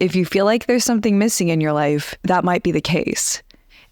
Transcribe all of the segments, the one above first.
If you feel like there's something missing in your life, that might be the case.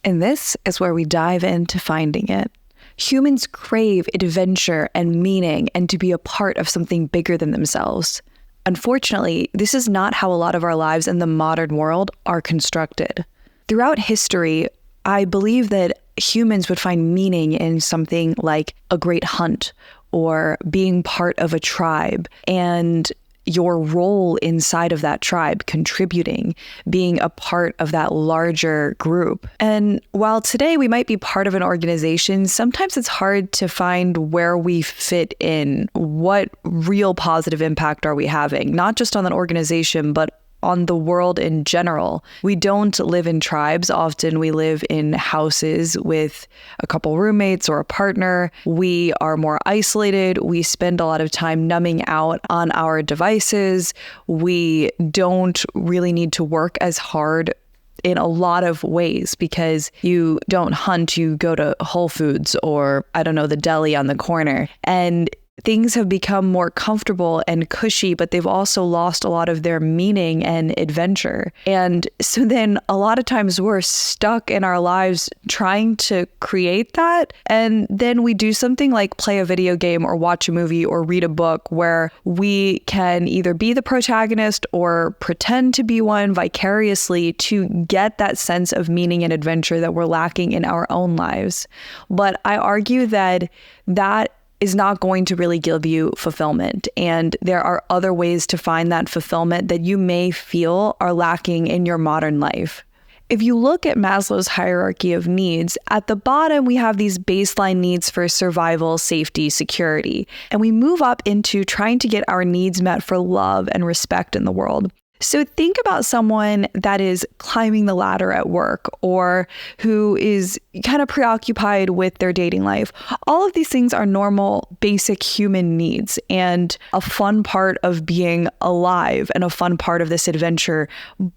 And this is where we dive into finding it. Humans crave adventure and meaning and to be a part of something bigger than themselves. Unfortunately, this is not how a lot of our lives in the modern world are constructed. Throughout history, I believe that humans would find meaning in something like a great hunt or being part of a tribe and your role inside of that tribe, contributing, being a part of that larger group. And while today we might be part of an organization, sometimes it's hard to find where we fit in. What real positive impact are we having? Not just on an organization, but on the world in general. We don't live in tribes. Often we live in houses with a couple roommates or a partner. We are more isolated. We spend a lot of time numbing out on our devices. We don't really need to work as hard in a lot of ways because you don't hunt, you go to Whole Foods or, I don't know, the deli on the corner. And things have become more comfortable and cushy, but they've also lost a lot of their meaning and adventure. And so then a lot of times we're stuck in our lives trying to create that. And then we do something like play a video game or watch a movie or read a book where we can either be the protagonist or pretend to be one vicariously to get that sense of meaning and adventure that we're lacking in our own lives. But I argue that that is not going to really give you fulfillment. And there are other ways to find that fulfillment that you may feel are lacking in your modern life. If you look at Maslow's hierarchy of needs, at the bottom, we have these baseline needs for survival, safety, security. And we move up into trying to get our needs met for love and respect in the world. So think about someone that is climbing the ladder at work or who is kind of preoccupied with their dating life. All of these things are normal, basic human needs and a fun part of being alive and a fun part of this adventure.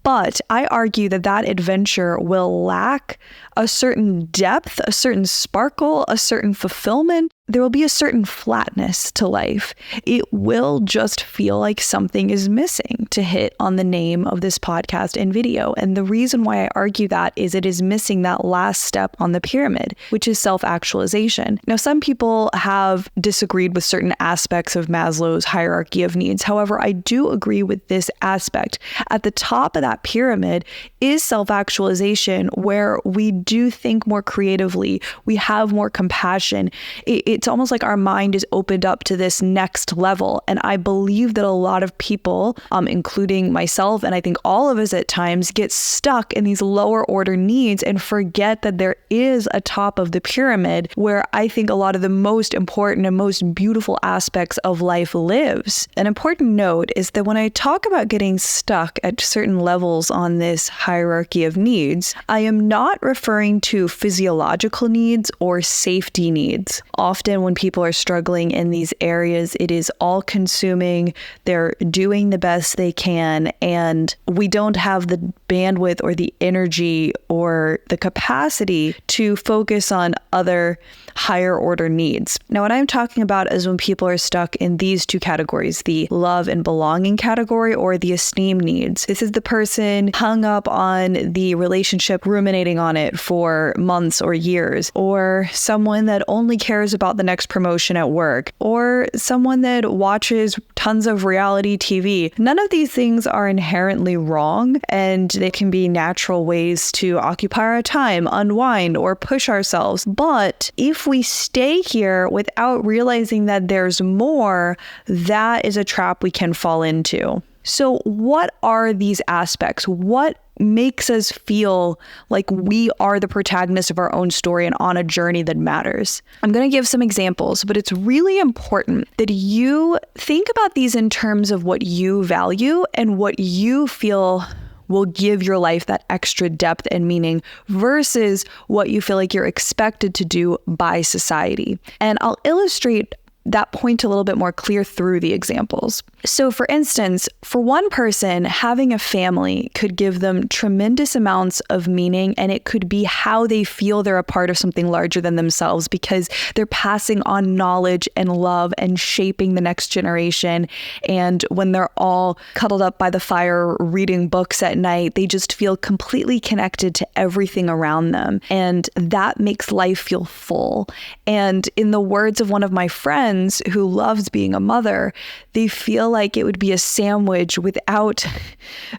But I argue that that adventure will lack a certain depth, a certain sparkle, a certain fulfillment. There will be a certain flatness to life. It will just feel like something is missing, to hit on the name of this podcast and video. And the reason why I argue that is it is missing that last step on the pyramid, which is self-actualization. Now, some people have disagreed with certain aspects of Maslow's hierarchy of needs. However, I do agree with this aspect. At the top of that pyramid is self-actualization, where we do think more creatively, we have more compassion. It's almost like our mind is opened up to this next level. And I believe that a lot of people, including myself, and I think all of us at times, get stuck in these lower order needs and forget that there is a top of the pyramid where I think a lot of the most important and most beautiful aspects of life lives. An important note is that when I talk about getting stuck at certain levels on this hierarchy of needs, I am not referring to physiological needs or safety needs. Often when people are struggling in these areas, it is all consuming. They're doing the best they can, and we don't have the bandwidth or the energy or the capacity to focus on other higher order needs. Now, what I'm talking about is when people are stuck in these two categories, the love and belonging category or the esteem needs. This is the person hung up on the relationship, ruminating on it for months or years, or someone that only cares about the next promotion at work, or someone that watches tons of reality TV. None of these things are inherently wrong, and they can be natural ways to occupy our time, unwind, or push ourselves. But if we stay here without realizing that there's more, that is a trap we can fall into. So what are these aspects? What makes us feel like we are the protagonist of our own story and on a journey that matters? I'm going to give some examples, but it's really important that you think about these in terms of what you value and what you feel will give your life that extra depth and meaning versus what you feel like you're expected to do by society. And I'll illustrate that point a little bit more clear through the examples. So for instance, for one person, having a family could give them tremendous amounts of meaning, and it could be how they feel they're a part of something larger than themselves because they're passing on knowledge and love and shaping the next generation. And when they're all cuddled up by the fire reading books at night, they just feel completely connected to everything around them. And that makes life feel full. And in the words of one of my friends who loves being a mother, they feel like it would be a sandwich without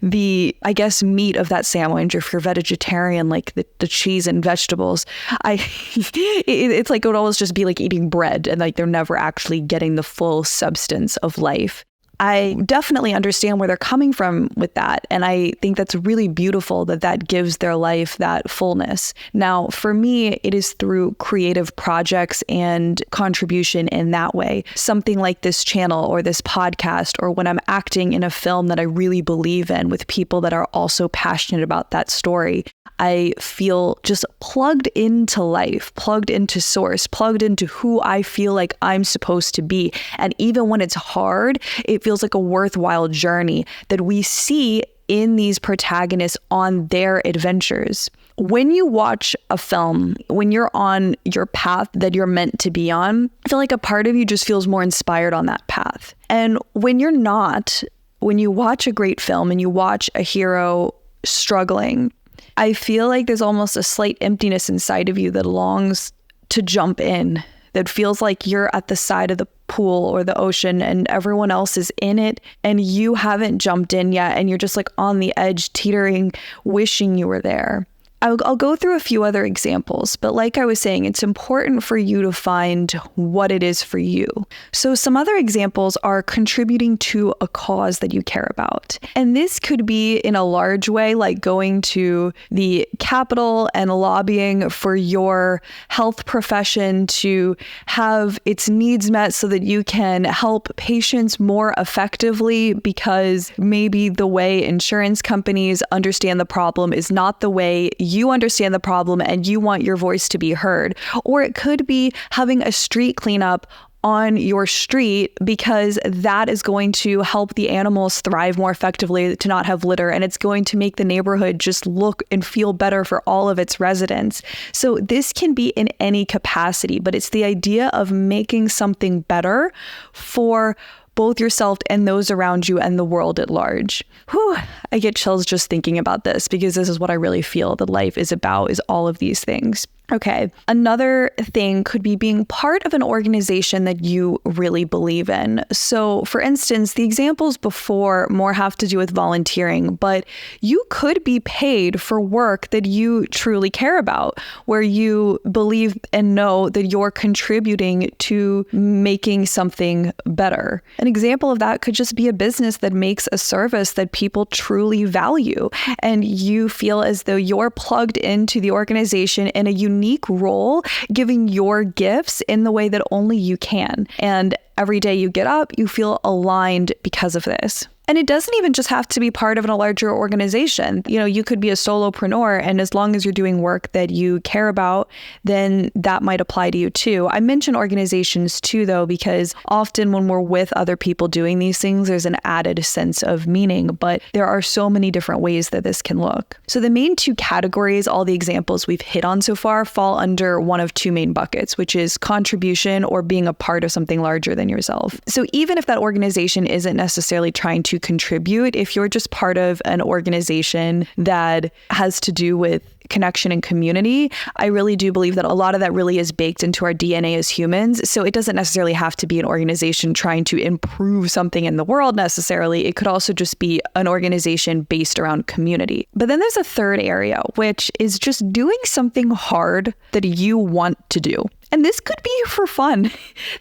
the, I guess, meat of that sandwich. Or if you're vegetarian, like the cheese and vegetables, it's like it would always just be like eating bread, and like they're never actually getting the full substance of life. I definitely understand where they're coming from with that. And I think that's really beautiful that that gives their life that fullness. Now, for me, it is through creative projects and contribution in that way. Something like this channel or this podcast, or when I'm acting in a film that I really believe in with people that are also passionate about that story. I feel just plugged into life, plugged into source, plugged into who I feel like I'm supposed to be. And even when it's hard, it feels like a worthwhile journey that we see in these protagonists on their adventures. When you watch a film, when you're on your path that you're meant to be on, I feel like a part of you just feels more inspired on that path. And when you're not, when you watch a great film and you watch a hero struggling, I feel like there's almost a slight emptiness inside of you that longs to jump in, that feels like you're at the side of the pool or the ocean and everyone else is in it and you haven't jumped in yet, and you're just like on the edge, teetering, wishing you were there. I'll go through a few other examples, but like I was saying, it's important for you to find what it is for you. So some other examples are contributing to a cause that you care about. And this could be in a large way, like going to the Capitol and lobbying for your health profession to have its needs met so that you can help patients more effectively, because maybe the way insurance companies understand the problem is not the way you understand the problem and you want your voice to be heard. Or it could be having a street cleanup on your street because that is going to help the animals thrive more effectively, to not have litter, and it's going to make the neighborhood just look and feel better for all of its residents. So this can be in any capacity, but it's the idea of making something better for both yourself and those around you and the world at large. Whew, I get chills just thinking about this, because this is what I really feel that life is about, is all of these things. Okay, another thing could be being part of an organization that you really believe in. So for instance, the examples before more have to do with volunteering, but you could be paid for work that you truly care about, where you believe and know that you're contributing to making something better. An example of that could just be a business that makes a service that people truly value, and you feel as though you're plugged into the organization in a unique role, giving your gifts in the way that only you can. And every day you get up, you feel aligned because of this. And it doesn't even just have to be part of a larger organization. You know, you could be a solopreneur, and as long as you're doing work that you care about, then that might apply to you too. I mention organizations too, though, because often when we're with other people doing these things, there's an added sense of meaning, but there are so many different ways that this can look. So the main two categories, all the examples we've hit on so far, fall under one of two main buckets, which is contribution or being a part of something larger than yourself. So even if that organization isn't necessarily trying to contribute, if you're just part of an organization that has to do with connection and community, I really do believe that a lot of that really is baked into our DNA as humans. So it doesn't necessarily have to be an organization trying to improve something in the world necessarily. It could also just be an organization based around community. But then there's a third area, which is just doing something hard that you want to do. And this could be for fun.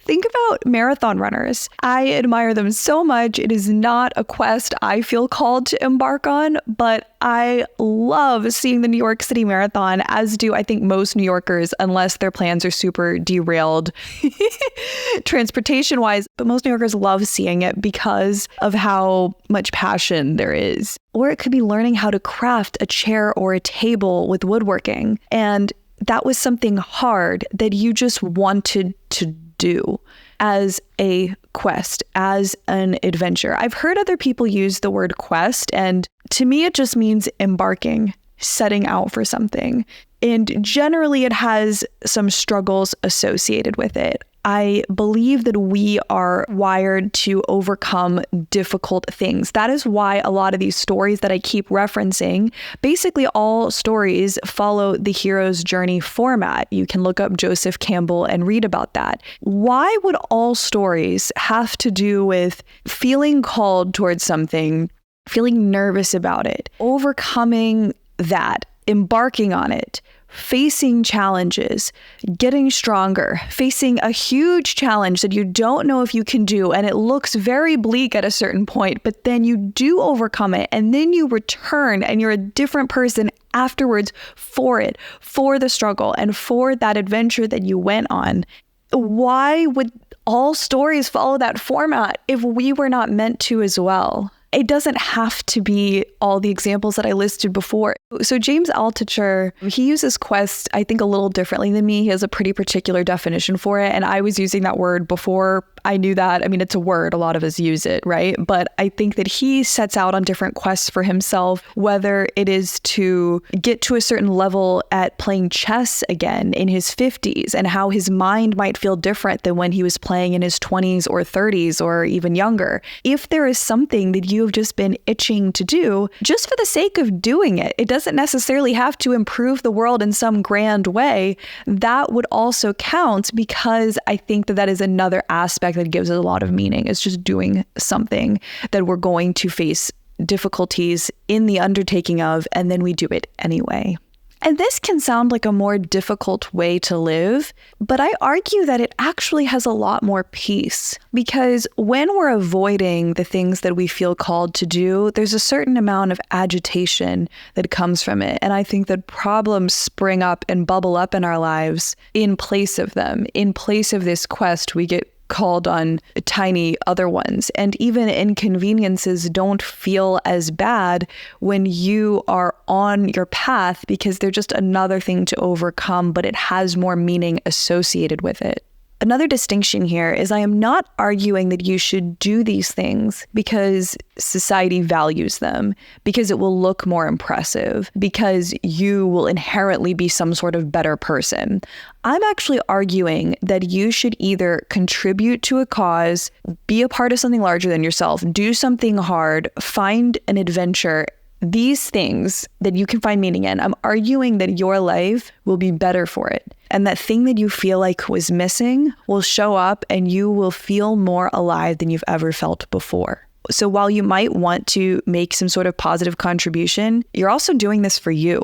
Think about marathon runners. I admire them so much. It is not a quest I feel called to embark on, but I love seeing the New York City Marathon, as do I think most New Yorkers, unless their plans are super derailed transportation-wise. But most New Yorkers love seeing it because of how much passion there is. Or it could be learning how to craft a chair or a table with woodworking. And that was something hard that you just wanted to do. as a quest, as an adventure. I've heard other people use the word quest, and to me, it just means embarking, setting out for something. And generally, it has some struggles associated with it. I believe that we are wired to overcome difficult things. That is why a lot of these stories that I keep referencing, basically all stories follow the hero's journey format. You can look up Joseph Campbell and read about that. Why would all stories have to do with feeling called towards something, feeling nervous about it, overcoming that, embarking on it, facing challenges, getting stronger, facing a huge challenge that you don't know if you can do, and it looks very bleak at a certain point, but then you do overcome it, and then you return and you're a different person afterwards for it, for the struggle, and for that adventure that you went on. Why would all stories follow that format if we were not meant to as well? It doesn't have to be all the examples that I listed before. So James Altucher, he uses quest, I think, a little differently than me. He has a pretty particular definition for it. And I was using that word before I knew that. I mean, it's a word. A lot of us use it, right? But I think that he sets out on different quests for himself, whether it is to get to a certain level at playing chess again in his 50s and how his mind might feel different than when he was playing in his 20s or 30s or even younger. If there is something that you have just been itching to do, just for the sake of doing it, it doesn't necessarily have to improve the world in some grand way. That would also count, because I think that that is another aspect that gives it a lot of meaning. It's just doing something that we're going to face difficulties in the undertaking of, and then we do it anyway. And this can sound like a more difficult way to live, but I argue that it actually has a lot more peace, because when we're avoiding the things that we feel called to do, there's a certain amount of agitation that comes from it. And I think that problems spring up and bubble up in our lives in place of them. In place of this quest, we get called on tiny other ones. And even inconveniences don't feel as bad when you are on your path, because they're just another thing to overcome, but it has more meaning associated with it. Another distinction here is I am not arguing that you should do these things because society values them, because it will look more impressive, because you will inherently be some sort of better person. I'm actually arguing that you should either contribute to a cause, be a part of something larger than yourself, do something hard, find an adventure. These things that you can find meaning in, I'm arguing that your life will be better for it. And that thing that you feel like was missing will show up, and you will feel more alive than you've ever felt before. So while you might want to make some sort of positive contribution, you're also doing this for you.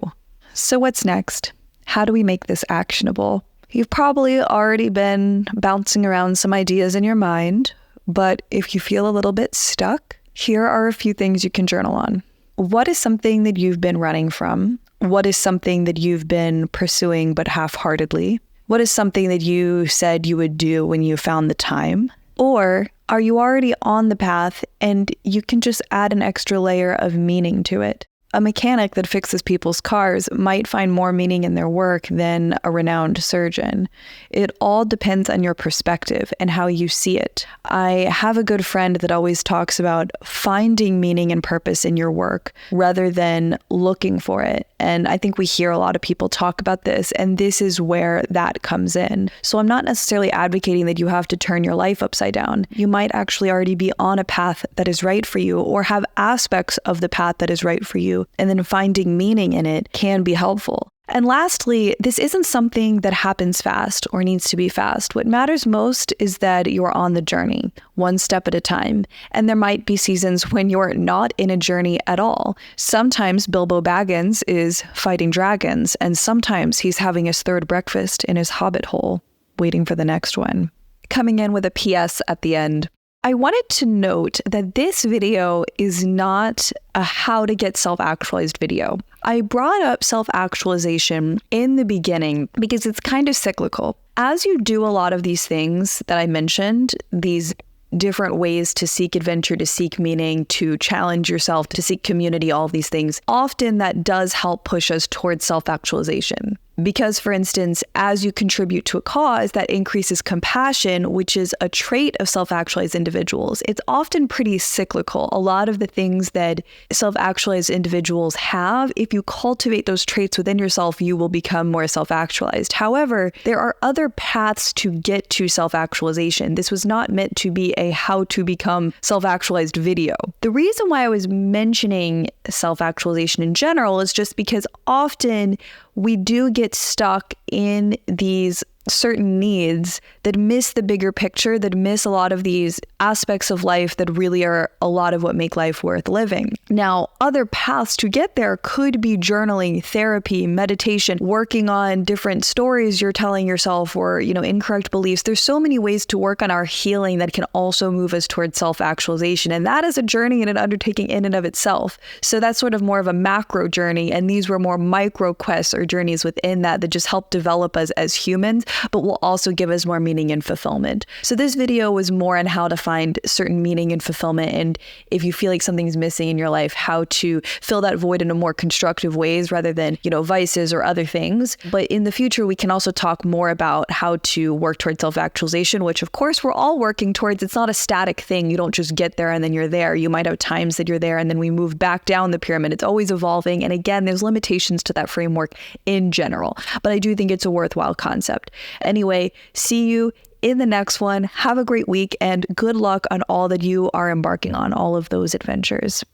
So what's next? How do we make this actionable? You've probably already been bouncing around some ideas in your mind, but if you feel a little bit stuck, here are a few things you can journal on. What is something that you've been running from? What is something that you've been pursuing but half-heartedly? What is something that you said you would do when you found the time? Or are you already on the path and you can just add an extra layer of meaning to it? A mechanic that fixes people's cars might find more meaning in their work than a renowned surgeon. It all depends on your perspective and how you see it. I have a good friend that always talks about finding meaning and purpose in your work rather than looking for it. And I think we hear a lot of people talk about this, and this is where that comes in. So I'm not necessarily advocating that you have to turn your life upside down. You might actually already be on a path that is right for you, or have aspects of the path that is right for you. And then finding meaning in it can be helpful. And lastly, this isn't something that happens fast or needs to be fast. What matters most is that you're on the journey, one step at a time. And there might be seasons when you're not in a journey at all. Sometimes Bilbo Baggins is fighting dragons, and sometimes he's having his third breakfast in his hobbit hole, waiting for the next one. Coming in with a PS at the end. I wanted to note that this video is not a how to get self-actualized video. I brought up self-actualization in the beginning because it's kind of cyclical. As you do a lot of these things that I mentioned, these different ways to seek adventure, to seek meaning, to challenge yourself, to seek community, all of these things, often that does help push us towards self-actualization. Because, for instance, as you contribute to a cause, that increases compassion, which is a trait of self-actualized individuals. It's often pretty cyclical. A lot of the things that self-actualized individuals have, if you cultivate those traits within yourself, you will become more self-actualized. However, there are other paths to get to self-actualization. This was not meant to be a how to become self-actualized video. The reason why I was mentioning self-actualization in general is just because often we do get stuck in these certain needs that miss the bigger picture, that miss a lot of these aspects of life that really are a lot of what make life worth living. Now, other paths to get there could be journaling, therapy, meditation, working on different stories you're telling yourself or, incorrect beliefs. There's so many ways to work on our healing that can also move us towards self-actualization. And that is a journey and an undertaking in and of itself. So that's sort of more of a macro journey. And these were more micro quests or journeys within that just help develop us as humans, but will also give us more meaning and fulfillment. So this video was more on how to find certain meaning and fulfillment. And if you feel like something's missing in your life, how to fill that void in a more constructive ways rather than, vices or other things. But in the future, we can also talk more about how to work towards self-actualization, which of course we're all working towards. It's not a static thing. You don't just get there and then you're there. You might have times that you're there and then we move back down the pyramid. It's always evolving. And again, there's limitations to that framework in general. But I do think it's a worthwhile concept. Anyway, see you in the next one. Have a great week and good luck on all that you are embarking on, all of those adventures.